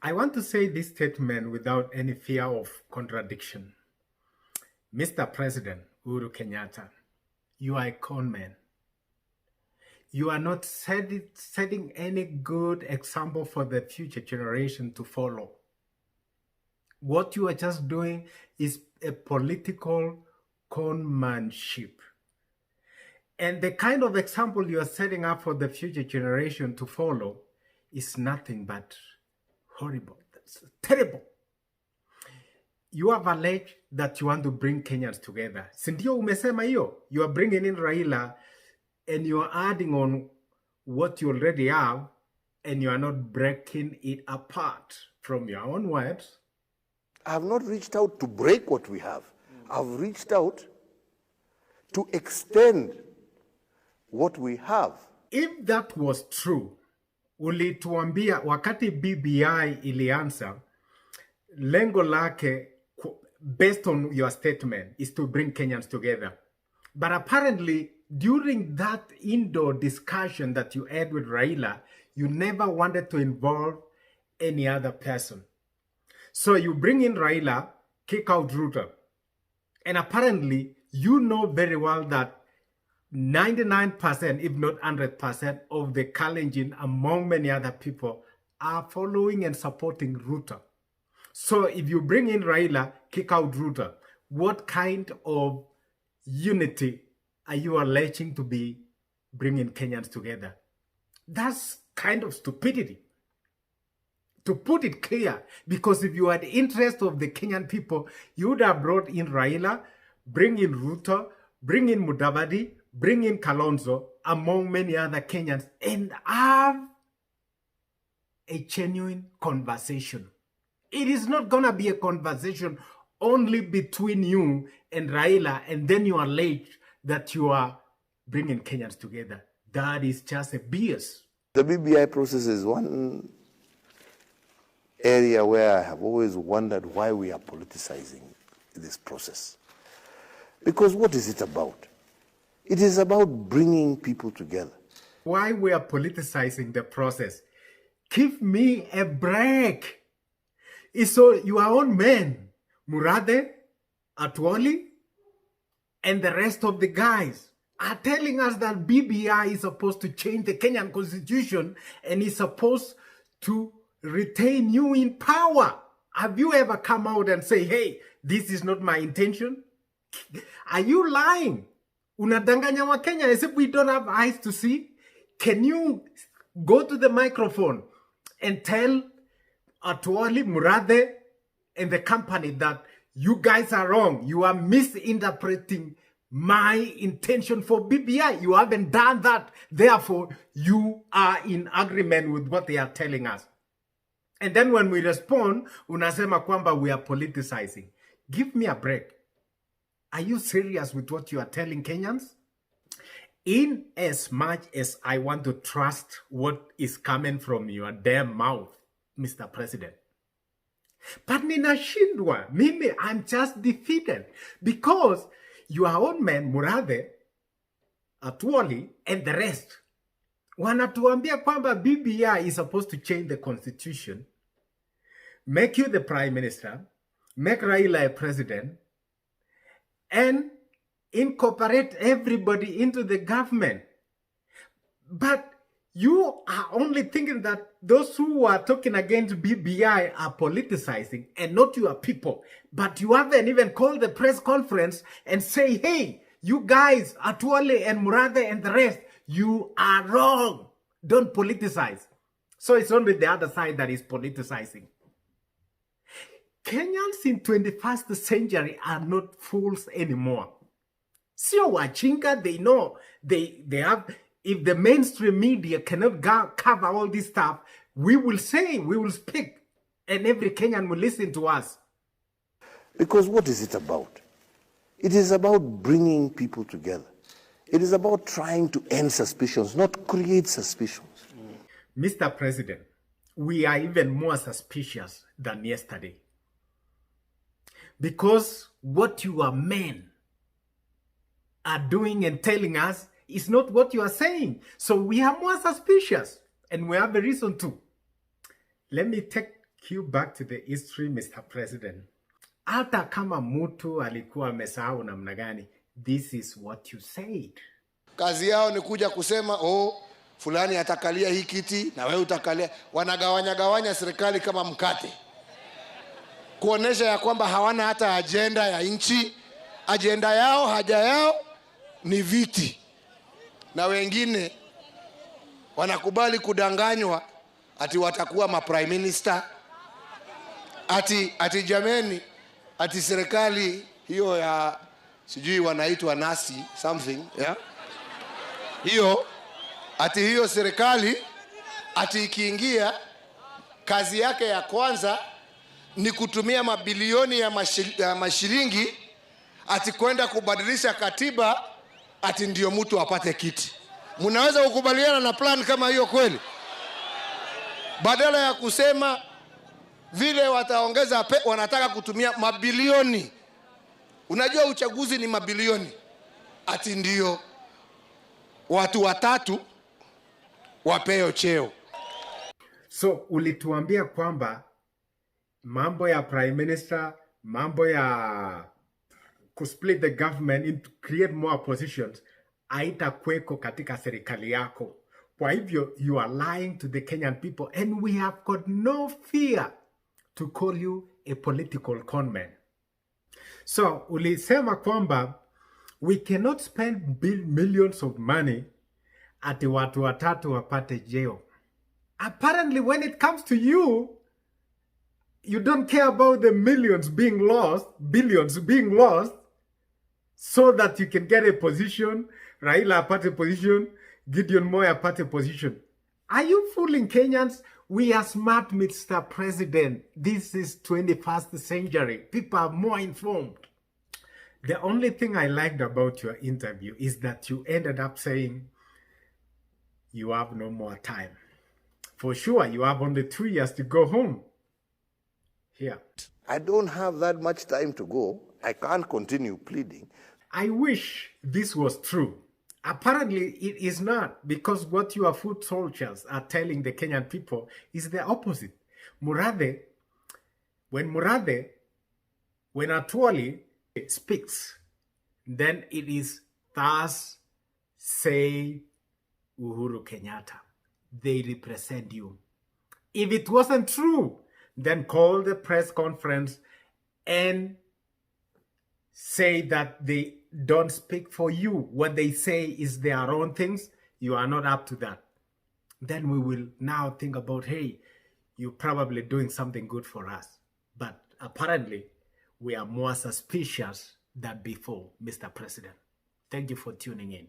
I want to say this statement without any fear of contradiction. Mr. President Uhuru Kenyatta, you are a con man. You are not setting any good example for the future generation to follow. What you are just doing is a political conmanship. And the kind of example you are setting up for the future generation to follow is nothing but horrible. That's terrible. You have alleged that you want to bring Kenyans together. Sindio umesema hiyo? You are bringing in Raila and you are adding on what you already have and you are not breaking it apart. From your own words, I have not reached out to break what we have. I've reached out to extend what we have. If that was true, ulituambia wakati BBI ilianza, lengo lake, based on your statement, is to bring Kenyans together. But apparently, during that indoor discussion that you had with Raila, you never wanted to involve any other person. So you bring in Raila, kick out Ruto. And apparently, you know very well that 99%, if not 100% of the Kalenjin, among many other people, are following and supporting Ruto. So if you bring in Raila, kick out Ruto, what kind of unity are you alleging to be bringing Kenyans together? That's kind of stupidity. To put it clear, because if you had the interest of the Kenyan people, you would have brought in Raila, bring in Ruto, bring in Mudavadi, bring in Kalonzo, among many other Kenyans, and have a genuine conversation. It is not going to be a conversation only between you and Raila, and then you allege that you are bringing Kenyans together. That is just a BS. The BBI process is one area where I have always wondered why we are politicizing this process. Because what is it about? It is about bringing people together. Why we are politicizing the process? Give me a break. So your own men, Murade, Atwoli, and the rest of the guys are telling us that BBI is supposed to change the Kenyan constitution and is supposed to retain you in power. Have you ever come out and say, hey, this is not my intention? Are you lying? Unadanganya wa Kenya as if we don't have eyes to see? Can you go to the microphone and tell Atuali, Murade, and the company that you guys are wrong? You are misinterpreting my intention for BBI. You haven't done that. Therefore, you are in agreement with what they are telling us. And then when we respond, unasema kwamba we are politicizing. Give me a break. Are you serious with what you are telling Kenyans? In as much as I want to trust what is coming from your damn mouth, Mr. President. But ninashindwa. Mimi, I'm just defeated. Because your own men, Murade, Atuoli, and the rest, wanatuambia kwamba BBI is supposed to change the constitution, make you the prime minister, make Raila a president, and incorporate everybody into the government. But you are only thinking that those who are talking against BBI are politicizing and not your people. But you haven't even called the press conference and say, hey, you guys, Atuale and Murade and the rest, you are wrong. Don't politicize. So it's only the other side that is politicizing. Kenyans in 21st century are not fools anymore. Sio wachinga, they know. They have, if the mainstream media cannot cover all this stuff, we will say, we will speak, and every Kenyan will listen to us. Because what is it about? It is about bringing people together. It is about trying to end suspicions, not create suspicions. Mr. President, we are even more suspicious than yesterday. Because what your men are doing and telling us is not what you are saying. So we are more suspicious, and we have a reason to. Let me take cue back to the history, Mr. President. Hata kama mtu alikuwa amesahau namna gani, this is what you said. Kazi yao ni kuja kusema fulani atakalia hii kiti na wewe utakalia. Wanagawanya serikali kama mkate, kuonesha ya kwamba hawana hata agenda ya nchi. Agenda yao, haja yao ni viti, na wengine wanakubali kudanganywa ati watakuwa ma prime minister, ati jameni, ati serikali hiyo ya sijui wanaitwa nasi something, yeah? Hiyo serikali ati ikiingia, kazi yake ya kwanza ni kutumia mabilioni ya mashilingi ati kwenda kubadilisha katiba ati ndio mtu apate kiti. Mnaweza kukubaliana na plan kama hiyo kweli? Badala ya kusema vile wataongeza wanataka kutumia mabilioni. Unajua uchaguzi ni mabilioni. Ati ndio watu watatu wapeo cheo. So ulituambia kwamba mambo ya prime minister, mambo ya kusplit the government into create more positions haitakuweko katika serikali yako. Kwa hivyo you are lying to the Kenyan people, and we have got no fear to call you a political conman. So ulisema kwamba we cannot spend millions of money ati watu watatu wapate jeo. Apparently when it comes to you, you don't care about the millions being lost, billions being lost, so that you can get a position, Raila apate position, Gideon Moi apate position. Are you fooling Kenyans? We are smart, Mr. President. This is 21st century. People are more informed. The only thing I liked about your interview is that you ended up saying you have no more time. For sure, you have only 2 years to go home. Here. I don't have that much time to go. I can't continue pleading. I wish this was true. Apparently, it is not, because what your foot soldiers are telling the Kenyan people is the opposite. When Atwoli speaks, then it is thus say Uhuru Kenyatta. They represent you. If it wasn't true, then call the press conference and say that they don't speak for you. What they say is their own things. You are not up to that. Then we will now think about, hey, you're probably doing something good for us. But apparently, we are more suspicious than before, Mr. President. Thank you for tuning in.